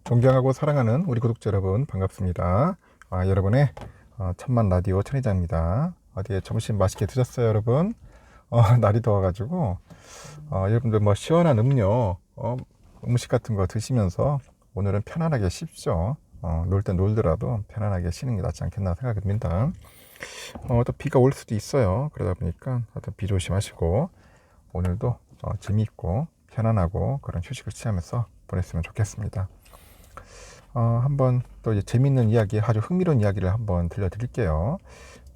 존경하고 사랑하는 우리 구독자 여러분 반갑습니다. 여러분의 천만 라디오 천희장입니다. 어디에 점심 맛있게 드셨어요, 여러분? 날이 더워가지고 여러분들 뭐 시원한 음료, 음식 같은 거 드시면서 오늘은 편안하게 쉬십시오. 놀 땐 놀더라도 편안하게 쉬는 게 낫지 않겠나 생각이 듭니다. 또 비가 올 수도 있어요. 그러다 보니까 하여튼 비 조심하시고 오늘도 재미있고 편안하고 그런 휴식을 취하면서 보냈으면 좋겠습니다. 한번 또 이제 재밌는 이야기, 아주 흥미로운 이야기를 한번 들려드릴게요.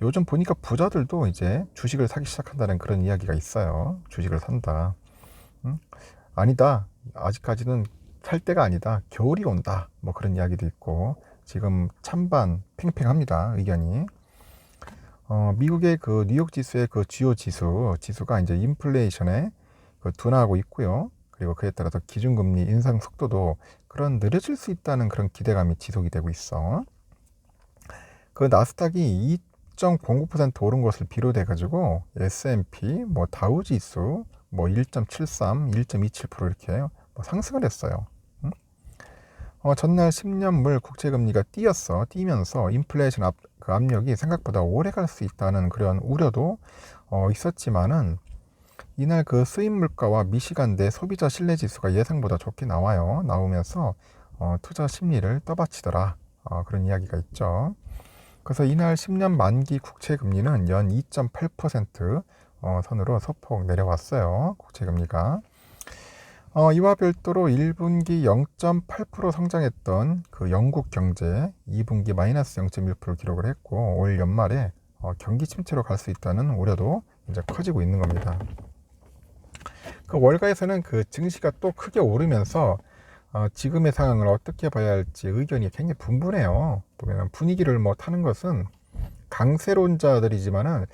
요즘 보니까 부자들도 이제 주식을 사기 시작한다는 그런 이야기가 있어요. 주식을 산다. 아니다. 아직까지는 살 때가 아니다. 겨울이 온다. 뭐 그런 이야기도 있고 지금 찬반 팽팽합니다. 의견이. 미국의 그 뉴욕 지수의 그 주요 지수가 이제 인플레이션에 둔화하고 있고요. 그리고 그에 따라서 기준금리 인상 속도도 그런 느려질 수 있다는 그런 기대감이 지속이 되고 있어. 그 나스닥이 2.09% 오른 것을 비롯해 가지고 S&P, 뭐 다우지수, 뭐 1.73, 1.27% 이렇게 뭐 상승을 했어요. 전날 10년물 국채금리가 뛰면서 인플레이션 그 압력이 생각보다 오래 갈 수 있다는 그런 우려도 있었지만은 이날 그 수입 물가와 미시간대 소비자 신뢰 지수가 예상보다 좋게 나오면서 투자 심리를 떠받치더라. 그런 이야기가 있죠. 그래서 이날 10년 만기 국채 금리는 연 2.8% 선으로 소폭 내려왔어요. 국채 금리가. 이와 별도로 1분기 0.8% 성장했던 그 영국 경제 2분기 마이너스 0.1% 기록을 했고 올 연말에 경기 침체로 갈 수 있다는 우려도 이제 커지고 있는 겁니다. 그 월가에서는 그 증시가 또 크게 오르면서 지금의 상황을 어떻게 봐야 할지 의견이 굉장히 분분해요. 보면 분위기를 뭐 타는 것은 강세론자들이지만은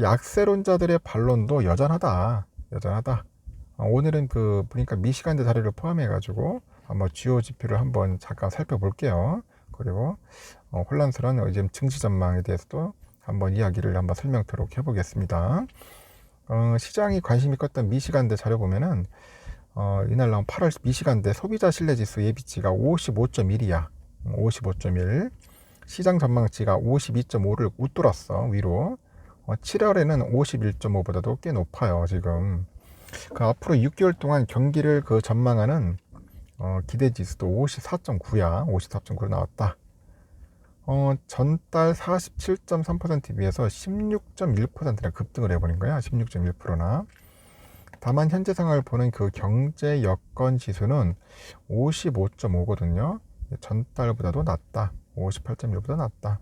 약세론자들의 반론도 여전하다. 오늘은 그 보니까 미시간대 자료를 포함해 가지고 한번 주요 지표를 한번 잠깐 살펴볼게요. 그리고 혼란스러운 요즘 증시 전망에 대해서도 한번 이야기를 한번 설명드리도록 해보겠습니다. 시장이 관심이 컸던 미시간대 자료 보면은 이날 나온 8월 미시간대 소비자 신뢰지수 예비치가 55.1이야. 55.1. 시장 전망치가 52.5를 웃돌았어 위로. 7월에는 51.5보다도 꽤 높아요 지금. 그 앞으로 6개월 동안 경기를 그 전망하는 기대지수도 54.9야. 54.9로 나왔다. 전달 47.3%에 비해서 16.1%나 급등을 해버린 거야. 16.1%나. 다만 현재 상황을 보는 그 경제 여건 지수는 55.5거든요. 전달보다도 낮다. 58.1보다 낮다.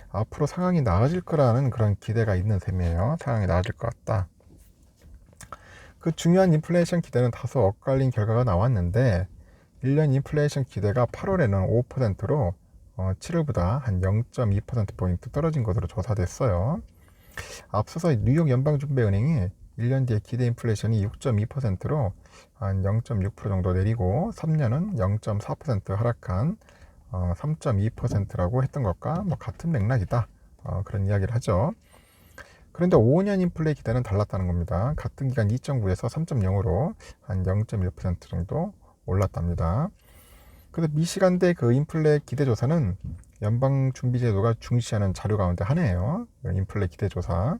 앞으로 상황이 나아질 거라는 그런 기대가 있는 셈이에요. 상황이 나아질 것 같다. 그 중요한 인플레이션 기대는 다소 엇갈린 결과가 나왔는데 1년 인플레이션 기대가 8월에는 5%로 7월보다 한 0.2%포인트 떨어진 것으로 조사됐어요. 앞서서 뉴욕 연방준비은행이 1년 뒤에 기대 인플레이션이 6.2%로 한 0.6% 정도 내리고 3년은 0.4% 하락한 3.2%라고 했던 것과 뭐 같은 맥락이다. 그런 이야기를 하죠. 그런데 5년 인플레 기대는 달랐다는 겁니다. 같은 기간 2.9에서 3.0으로 한 0.1% 정도 올랐답니다. 그래서 미시간대 그 인플레 기대 조사는 연방준비제도가 중시하는 자료 가운데 하나예요. 인플레 기대 조사.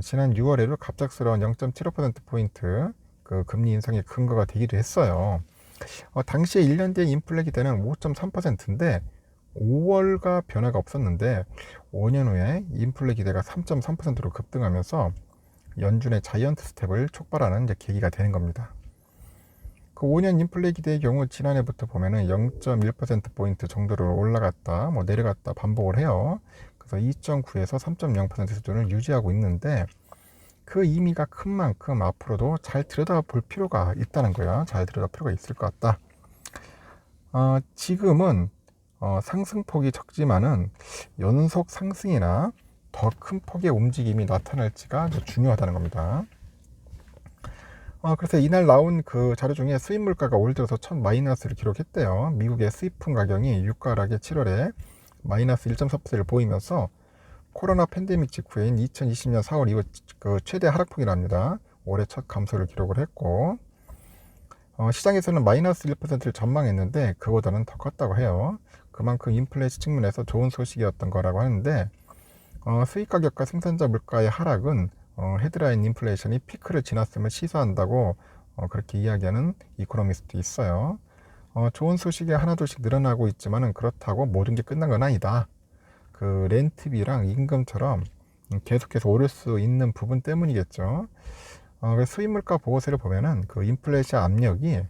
지난 6월에도 갑작스러운 0.75%포인트 그 금리 인상의 근거가 되기도 했어요. 당시에 1년 뒤에 인플레 기대는 5.3%인데 5월과 변화가 없었는데 5년 후에 인플레 기대가 3.3%로 급등하면서 연준의 자이언트 스텝을 촉발하는 이제 계기가 되는 겁니다. 그 5년 인플레 기대의 경우 지난해부터 보면은 0.1%포인트 정도로 올라갔다 뭐 내려갔다 반복을 해요. 그래서 2.9에서 3.0% 수준을 유지하고 있는데 그 의미가 큰 만큼 앞으로도 잘 들여다볼 필요가 있다는 거야. 잘 들여다볼 필요가 있을 것 같다. 지금은 상승폭이 적지만은 연속 상승이나 더 큰 폭의 움직임이 나타날지가 중요하다는 겁니다. 그래서 이날 나온 그 자료 중에 수입 물가가 올 들어서 첫 마이너스를 기록했대요. 미국의 수입품 가격이 유가락의 7월에 마이너스 1.4%를 보이면서 코로나 팬데믹 직후인 2020년 4월 이후 그 최대 하락폭이랍니다. 올해 첫 감소를 기록을 했고 시장에서는 마이너스 1%를 전망했는데 그보다는 더 컸다고 해요. 그만큼 인플레이션 측면에서 좋은 소식이었던 거라고 하는데, 수입 가격과 생산자 물가의 하락은 헤드라인 인플레이션이 피크를 지났음을 시사한다고 그렇게 이야기하는 이코노미스트 있어요. 좋은 소식이 하나둘씩 늘어나고 있지만은 그렇다고 모든 게 끝난 건 아니다. 그 렌트비랑 임금처럼 계속해서 오를 수 있는 부분 때문이겠죠. 수입 물가 보고서를 보면은 그 인플레이션 압력이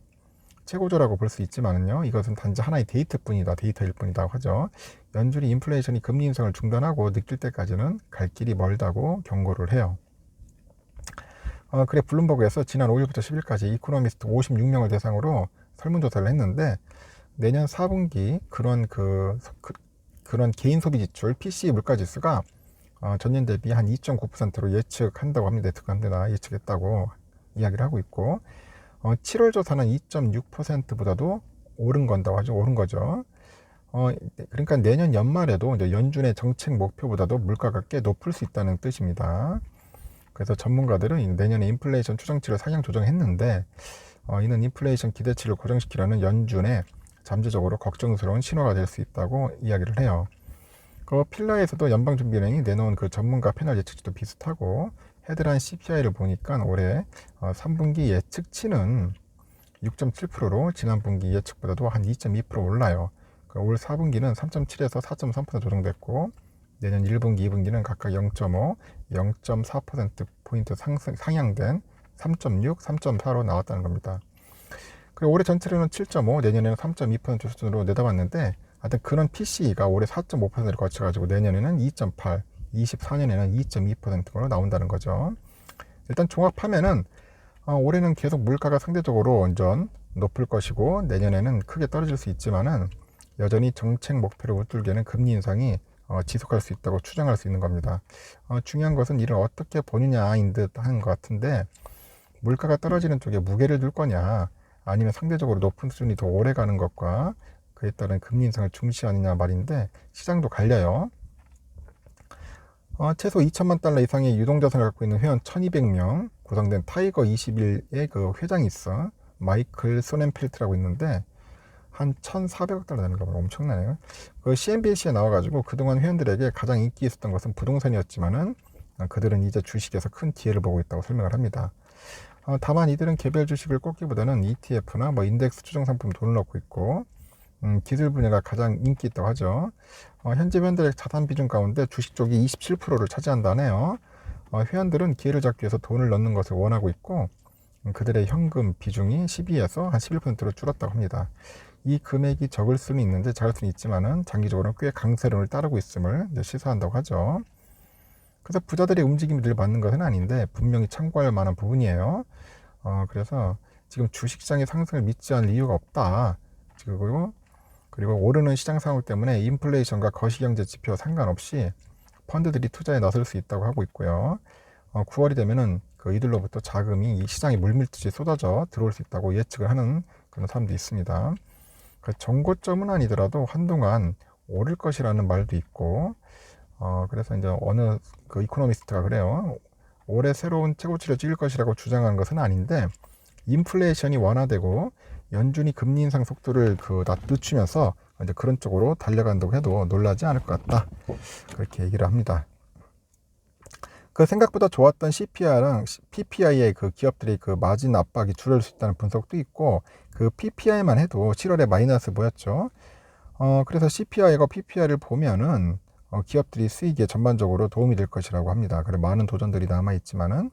최고조라고 볼 수 있지만은요, 이것은 단지 하나의 데이터일 뿐이다 하죠. 연준이 인플레이션이 금리 인상을 중단하고 느낄 때까지는 갈 길이 멀다고 경고를 해요. 그래 블룸버그에서 지난 5일부터 10일까지 이코노미스트 56명을 대상으로 설문조사를 했는데, 내년 4분기 그런 개인 소비 지출 PCE 물가 지수가 전년 대비 한 2.9%로 예측한다고 합니다. 예측했다고 이야기를 하고 있고, 7월 조사는 2.6%보다도 오른 거죠. 그러니까 내년 연말에도 이제 연준의 정책 목표보다도 물가가 꽤 높을 수 있다는 뜻입니다. 그래서 전문가들은 내년에 인플레이션 추정치를 상향 조정했는데, 이는 인플레이션 기대치를 고정시키려는 연준의 잠재적으로 걱정스러운 신호가 될 수 있다고 이야기를 해요. 필라에서도 연방준비은행이 내놓은 그 전문가 패널 예측치도 비슷하고, 헤드라인 CPI를 보니까 올해 3분기 예측치는 6.7%로 지난 분기 예측보다도 한 2.2% 올라요. 올 4분기는 3.7에서 4.3% 조정됐고, 내년 1분기, 2분기는 각각 0.5, 0.4%포인트 상향된 3.6, 3.4로 나왔다는 겁니다. 그리고 올해 전체로는 7.5, 내년에는 3.2% 수준으로 내다봤는데, 하여튼 그런 PCE가 올해 4.5%를 거쳐가지고 내년에는 2.8, 24년에는 2.2%로 나온다는 거죠. 일단 종합하면은 올해는 계속 물가가 상대적으로 완전 높을 것이고, 내년에는 크게 떨어질 수 있지만은 여전히 정책 목표를 웃돌기에는 금리 인상이 지속할 수 있다고 추정할 수 있는 겁니다. 중요한 것은 이를 어떻게 보느냐인 듯 하는 것 같은데, 물가가 떨어지는 쪽에 무게를 둘 거냐, 아니면 상대적으로 높은 수준이 더 오래 가는 것과 그에 따른 금리 인상을 중시하느냐 말인데, 시장도 갈려요. 최소 2천만 달러 이상의 유동자산을 갖고 있는 회원 1200명 구성된 타이거 21의 그 회장이 있어. 마이클 소넨필트라고 있는데 한 1,400억 달러 되는 거 보면 엄청나네요. 그 CNBC에 나와가지고 그동안 회원들에게 가장 인기 있었던 것은 부동산이었지만은 그들은 이제 주식에서 큰 기회를 보고 있다고 설명을 합니다. 다만 이들은 개별 주식을 꼽기보다는 ETF나 뭐 인덱스 추정 상품 돈을 넣고 있고, 기술 분야가 가장 인기 있다고 하죠. 현재 회원들의 자산 비중 가운데 주식 쪽이 27%를 차지한다네요. 회원들은 기회를 잡기 위해서 돈을 넣는 것을 원하고 있고, 그들의 현금 비중이 12에서 한 11%로 줄었다고 합니다. 이 금액이 적을 수는 있는데 작을 수는 있지만은 장기적으로는 꽤 강세론을 따르고 있음을 시사한다고 하죠. 그래서 부자들의 움직임이 늘 맞는 것은 아닌데 분명히 참고할 만한 부분이에요. 그래서 지금 주식시장의 상승을 믿지 않을 이유가 없다. 그리고 오르는 시장 상황 때문에 인플레이션과 거시경제 지표와 상관없이 펀드들이 투자에 나설 수 있다고 하고 있고요. 9월이 되면은 이들로부터 자금이 이 시장에 물밀듯이 쏟아져 들어올 수 있다고 예측을 하는 그런 사람도 있습니다. 정고점은 아니더라도 한동안 오를 것이라는 말도 있고, 그래서 이제 어느 이코노미스트가 그래요. 올해 새로운 최고치를 찍을 것이라고 주장하는 것은 아닌데, 인플레이션이 완화되고 연준이 금리 인상 속도를 늦추면서 이제 그런 쪽으로 달려간다고 해도 놀라지 않을 것 같다. 그렇게 얘기를 합니다. 생각보다 좋았던 CPI랑 PPI의 기업들의 마진 압박이 줄어들 수 있다는 분석도 있고, PPI만 해도 7월에 마이너스 보였죠. 그래서 CPI와 PPI를 보면은 기업들이 수익에 전반적으로 도움이 될 것이라고 합니다. 그리고 많은 도전들이 남아 있지만은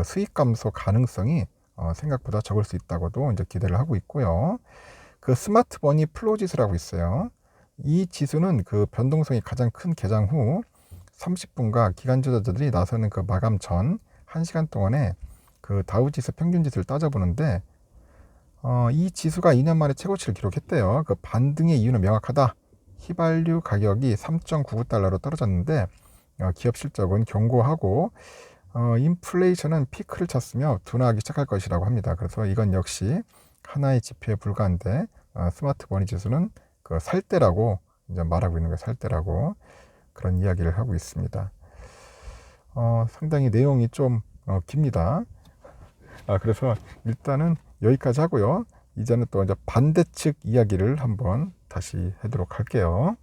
수익 감소 가능성이 생각보다 적을 수 있다고도 이제 기대를 하고 있고요. 스마트 머니 플로우 지수라고 있어요. 이 지수는 변동성이 가장 큰 개장 후 30분간 기관 투자자들이 나서는 마감 전 1시간 동안에 다우지수 평균지수를 따져보는데, 이 지수가 2년 만에 최고치를 기록했대요. 반등의 이유는 명확하다. 휘발유 가격이 3.99달러로 떨어졌는데 기업 실적은 견고하고 인플레이션은 피크를 쳤으며 둔화하기 시작할 것이라고 합니다. 그래서 이건 역시 하나의 지표에 불과한데, 스마트 머니 지수는 살 때라고 이제 말하고 있는 거예요. 살 때라고 그런 이야기를 하고 있습니다. 상당히 내용이 좀 깁니다. 그래서 일단은 여기까지 하고요. 이제는 또 이제 반대측 이야기를 한번 다시 하도록 할게요.